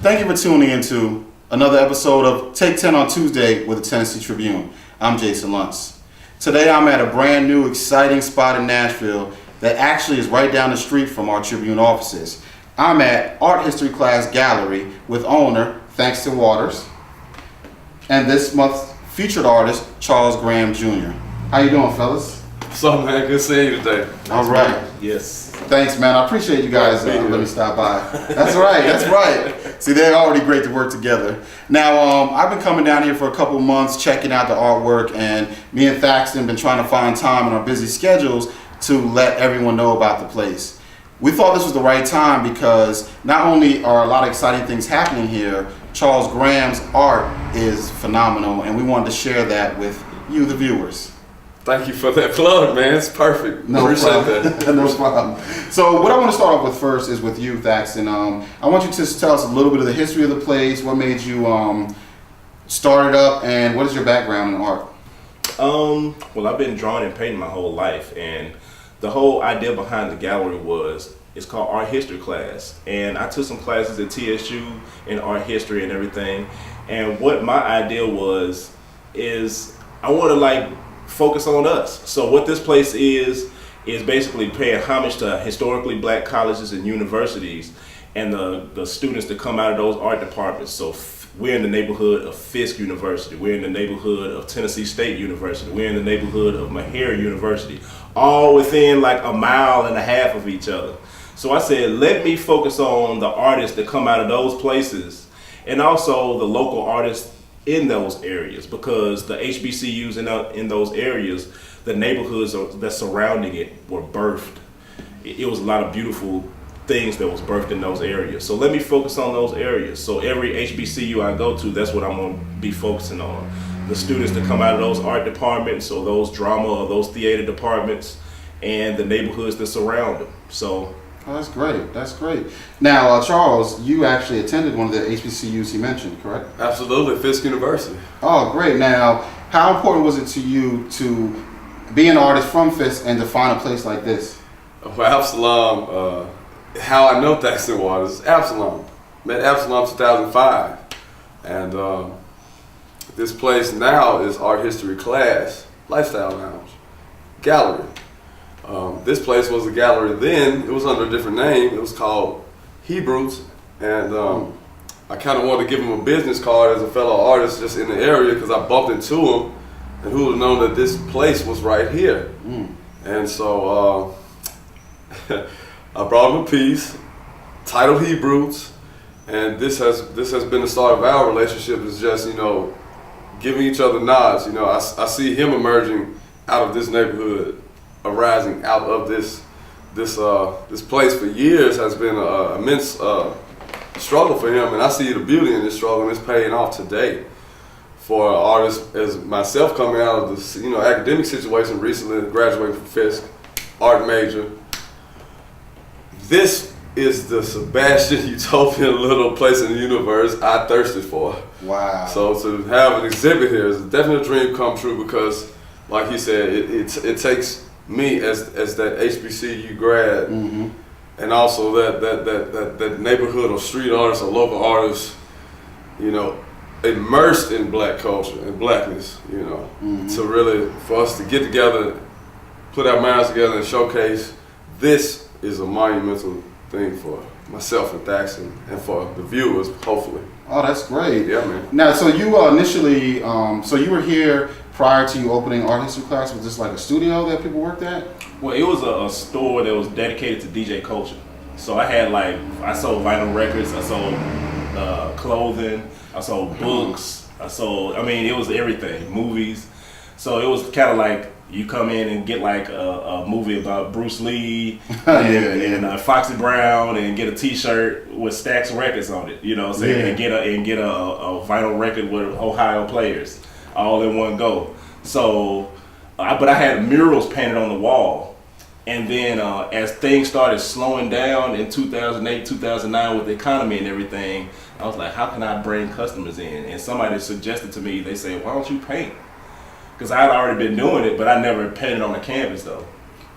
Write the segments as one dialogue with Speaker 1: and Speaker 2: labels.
Speaker 1: Thank you for tuning into another episode of Take 10 on Tuesday with the Tennessee Tribune. I'm Jason Luntz. Today I'm at a brand new exciting spot in Nashville that actually is right down the street from our Tribune offices. I'm at Art History Class Gallery with owner Thaxton Waters and this month's featured artist Charles Graham Jr. How you doing, fellas?
Speaker 2: What's up, man? Good seeing you today.
Speaker 1: All right.
Speaker 2: Yes.
Speaker 1: Thanks, man. I appreciate you guys letting me stop by. That's right. That's right. See, they're already great to work together. Now, I've been coming down here for a couple months, checking out the artwork, and me and Thaxton been trying to find time in our busy schedules to let everyone know about the place. We thought this was the right time because not only are a lot of exciting things happening here, Charles Graham's art is phenomenal, and we wanted to share that with you, the viewers.
Speaker 2: Thank you for that plug, man. It's perfect.
Speaker 1: No problem. That. No problem. So what I want to start off with first is with you, Thaxton. I want you to tell us a little bit of the history of the place, what made you start it up, and what is your background in art?
Speaker 3: Well, I've been drawing and painting my whole life, and the whole idea behind the gallery it's called Art History Class, and I took some classes at TSU in art history and everything, and what my idea is I want to focus on us. So what this place is basically paying homage to historically black colleges and universities and the students that come out of those art departments. So we're in the neighborhood of Fisk University, we're in the neighborhood of Tennessee State University, we're in the neighborhood of Meharry University, all within like a mile and a half of each other. So I said, let me focus on the artists that come out of those places and also the local artists in those areas, because the HBCUs in those areas, the neighborhoods that surrounding it were birthed. It was a lot of beautiful things that was birthed in those areas. So let me focus on those areas. So every HBCU I go to, that's what I'm going to be focusing on. The students that come out of those art departments or those drama or those theater departments and the neighborhoods that surround them. So.
Speaker 1: Oh, that's great. That's great. Now, Charles, you actually attended one of the HBCUs he mentioned, correct?
Speaker 2: Absolutely, Fisk University.
Speaker 1: Oh, great. Now, how important was it to you to be an artist from Fisk and to find a place like this?
Speaker 2: Well, Absalom, how I know Thaxton Waters, Absalom. Met Absalom 2005. And this place now is Art History Class, Lifestyle Lounge, Gallery. This place was a gallery then. It was under a different name. It was called Hebrews, and I kind of wanted to give him a business card as a fellow artist just in the area because I bumped into him, and who would have known that this place was right here. And so I brought him a piece titled Hebrews, and this has been the start of our relationship. Is just giving each other nods. I see him emerging out of this neighborhood, arising out of this place for years has been an immense struggle for him, and I see the beauty in this struggle, and it's paying off today for artists as myself coming out of this academic situation recently, graduating from Fisk, art major. This is the Sebastian utopian little place in the universe I thirsted for.
Speaker 1: Wow.
Speaker 2: So to have an exhibit here is definitely a dream come true because, like he said, it takes me as that HBCU grad, and also that neighborhood or street artist or local artist, immersed in black culture and blackness, to really, for us to get together, put our minds together and showcase, this is a monumental thing for myself and Thaxton and for the viewers, hopefully.
Speaker 1: Oh, that's great.
Speaker 2: Yeah, man.
Speaker 1: Now, so you initially, so you were here prior to you opening Art History Class. Was this like a studio that people worked at?
Speaker 3: Well, it was a store that was dedicated to DJ culture. So I had I sold vinyl records, I sold clothing, I sold books, it was everything, movies. So it was kind of like you come in and get like a movie about Bruce Lee and Foxy Brown and get a T-shirt with Stax Records on it, and get a vinyl record with Ohio players all in one go. So, but I had murals painted on the wall, and then as things started slowing down in 2008, 2009 with the economy and everything, I was like, how can I bring customers in? And somebody suggested to me, they said, why don't you paint? Because I had already been doing it, but I never painted on a canvas though.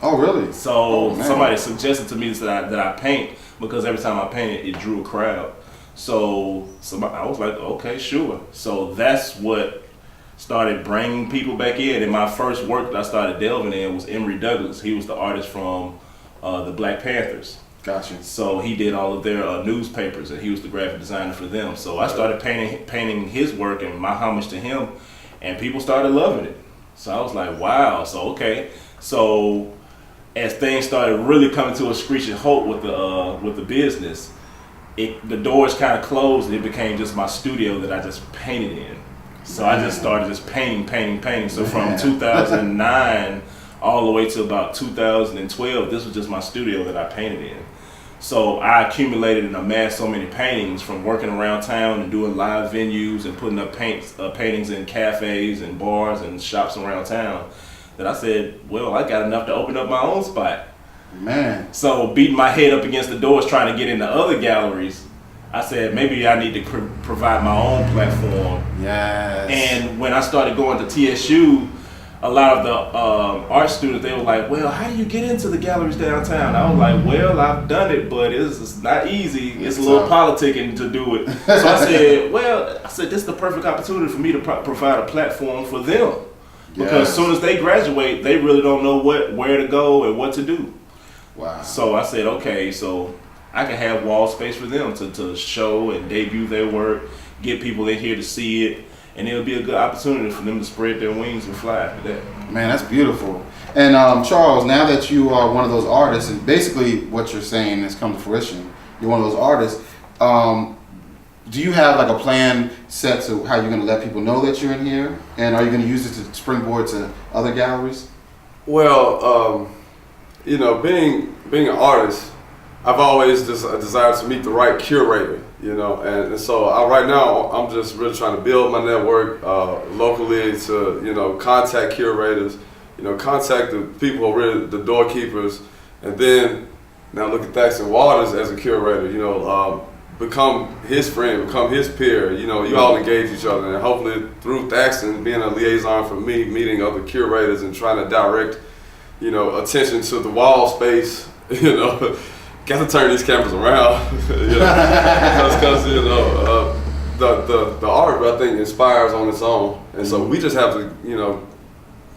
Speaker 1: Oh, really?
Speaker 3: So somebody suggested to me that I paint, because every time I painted, it drew a crowd. So I was like, okay, sure. So that's what started bringing people back in. And my first work that I started delving in was Emory Douglas. He was the artist from the Black Panthers.
Speaker 1: Gotcha.
Speaker 3: So he did all of their newspapers, and he was the graphic designer for them. So I started painting his work and my homage to him, and people started loving it. So I was like, wow. So okay. So as things started really coming to a screeching halt with the business, the doors kind of closed, and it became just my studio that I just painted in. So I just started just painting. So from 2009 all the way to about 2012, this was just my studio that I painted in. So I accumulated and amassed so many paintings from working around town and doing live venues and putting up paintings in cafes and bars and shops around town that I said, well, I got enough to open up my own spot.
Speaker 1: Man.
Speaker 3: So beating my head up against the doors trying to get into other galleries, I said maybe I need to provide my own platform.
Speaker 1: Yes.
Speaker 3: And when I started going to TSU, a lot of the art students, they were like, well, how do you get into the galleries downtown? I was like, well, I've done it, but it's not easy. It's a little politicking to do it. So I said, this is the perfect opportunity for me to provide a platform for them. Because as soon as they graduate, they really don't know where to go and what to do.
Speaker 1: Wow.
Speaker 3: So I said, okay, so I can have wall space for them to show and debut their work, get people in here to see it, and it'll be a good opportunity for them to spread their wings and fly after that.
Speaker 1: Man, that's beautiful. And Charles, now that you are one of those artists, and basically what you're saying has come to fruition, you're one of those artists, do you have like a plan set to how you're going to let people know that you're in here? And are you going to use it to springboard to other galleries?
Speaker 2: Well, being an artist, I've always desired to meet the right curator, and so right now I'm just really trying to build my network locally to, contact curators, contact the people who are really the doorkeepers, and then now look at Thaxton Waters as a curator, become his friend, become his peer, you all engage each other, and hopefully through Thaxton being a liaison for me, meeting other curators and trying to direct, attention to the wall space, got to turn these cameras around, because the art, I think, inspires on its own, and so we just have to,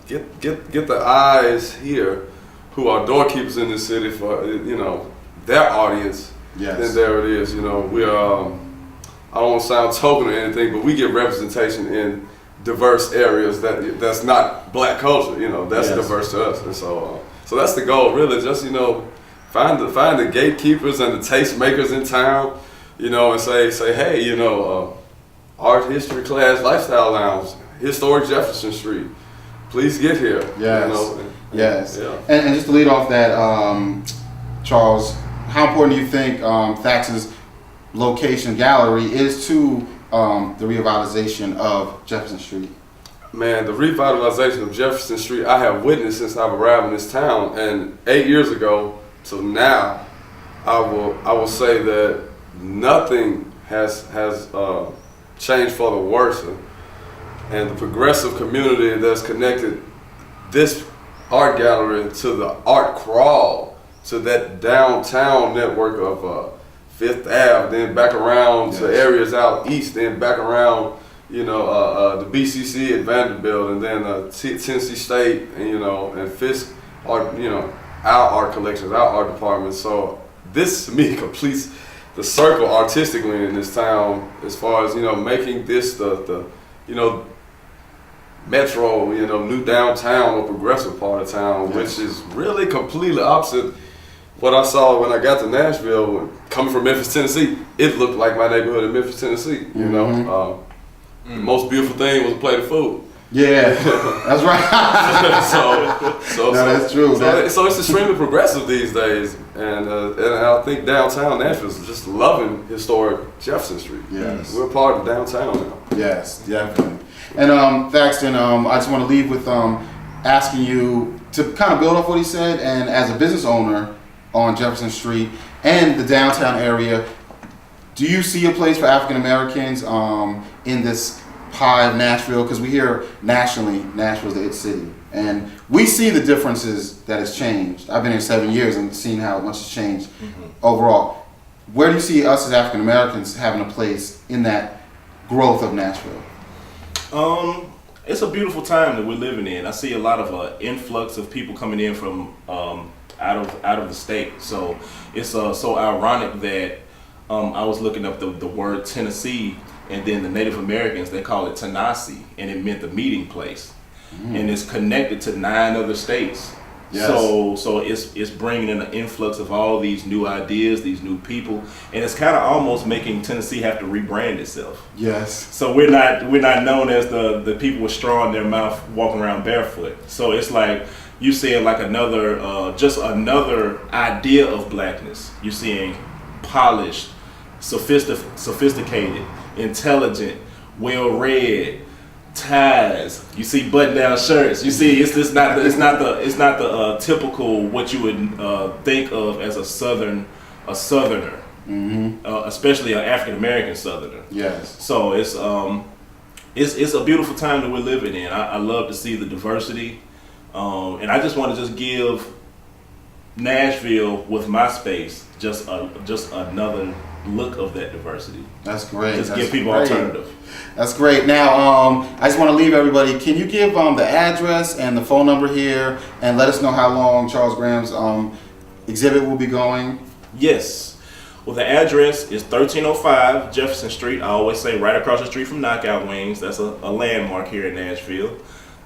Speaker 2: get the eyes here, who are doorkeepers in this city for, their audience.
Speaker 1: Yes.
Speaker 2: Then there it is. We are. I don't want to sound token or anything, but we get representation in diverse areas that's not black culture. That's diverse to us, and so that's the goal, really. Just find the gatekeepers and the tastemakers in town, and say, hey, art history class, lifestyle lounge, Historic Jefferson Street. Please get here.
Speaker 1: Yes. Yes.
Speaker 2: Yeah.
Speaker 1: And just to lead off that, Charles, how important do you think Thaxton's location gallery is to the revitalization of Jefferson Street?
Speaker 2: Man, the revitalization of Jefferson Street I have witnessed since I've arrived in this town, and 8 years ago to now, I will say that nothing has changed for the worse, and the progressive community that's connected this art gallery to the art crawl, to that downtown network of Fifth Ave, then back around to areas out east, then back around, the BCC at Vanderbilt, and then Tennessee State, and Fisk art, our art collections, our art department. So this to me completes the circle artistically in this town, as far as making this the metro, new downtown or progressive part of town, which is really completely opposite what I saw when I got to Nashville. Coming from Memphis, Tennessee, it looked like my neighborhood in Memphis, Tennessee. The most beautiful thing was a plate of food.
Speaker 1: Yeah, that's right.
Speaker 2: so
Speaker 1: that's true.
Speaker 2: So it's extremely progressive these days, and I think downtown Nashville is just loving historic Jefferson Street.
Speaker 1: Yes,
Speaker 2: we're part of downtown now.
Speaker 1: Yes, definitely. And Thaxton, I just want to leave with asking you to kind of build off what he said, and as a business owner on Jefferson Street and the downtown area, do you see a place for African Americans in this pie of Nashville? Because we hear nationally, Nashville's the it city, and we see the differences that has changed. I've been here 7 years and seen how much has changed overall. Where do you see us as African Americans having a place in that growth of Nashville?
Speaker 3: It's a beautiful time that we're living in. I see a lot of influx of people coming in from out of the state. So it's so ironic that I was looking up the word Tennessee, and then the Native Americans, they call it Tennessee, and it meant the meeting place. And it's connected to 9 other states.
Speaker 1: Yes.
Speaker 3: So it's bringing in an influx of all these new ideas, these new people, and it's kind of almost making Tennessee have to rebrand itself.
Speaker 1: Yes.
Speaker 3: So we're not known as the people with straw in their mouth walking around barefoot. So it's like you seeing like another just another idea of blackness. You're seeing polished, sophisticated, intelligent, well-read, ties. You see button-down shirts. You see it's not the typical what you would think of as a southerner, especially an African American southerner.
Speaker 1: Yes.
Speaker 3: So it's a beautiful time that we're living in. I love to see the diversity, and I just want to give Nashville with my space just another look of that diversity.
Speaker 1: That's great.
Speaker 3: Just
Speaker 1: That's
Speaker 3: give people
Speaker 1: great.
Speaker 3: alternative.
Speaker 1: That's great. Now, I just want to leave everybody. Can you give the address and the phone number here, and let us know how long Charles Graham's exhibit will be going?
Speaker 3: Yes. Well, the address is 1305 Jefferson Street. I always say right across the street from Knockout Wings. That's a landmark here in Nashville.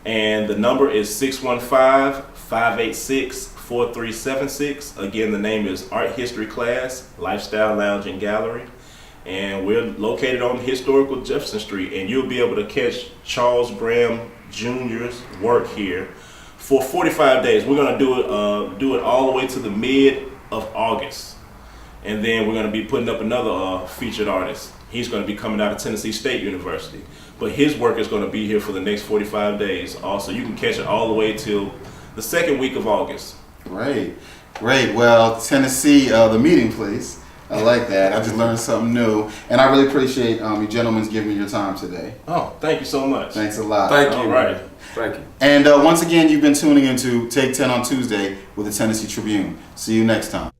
Speaker 3: And the number is 615-586-4376. Again, the name is Art History Class, Lifestyle Lounge and Gallery. And we're located on historical Jefferson Street. And you'll be able to catch Charles Graham Jr.'s work here for 45 days. We're going to do it all the way to the mid of August. And then we're going to be putting up another featured artist. He's going to be coming out of Tennessee State University. But his work is going to be here for the next 45 days. Also, you can catch it all the way till the second week of August.
Speaker 1: Great. Well, Tennessee, the meeting place. I like that. I just learned something new. And I really appreciate you gentlemen giving me your time today.
Speaker 3: Oh, thank you so much.
Speaker 1: Thanks a lot.
Speaker 2: Thank you.
Speaker 3: All right.
Speaker 2: Thank you.
Speaker 1: And once again, you've been tuning into Take 10 on Tuesday with the Tennessee Tribune. See you next time.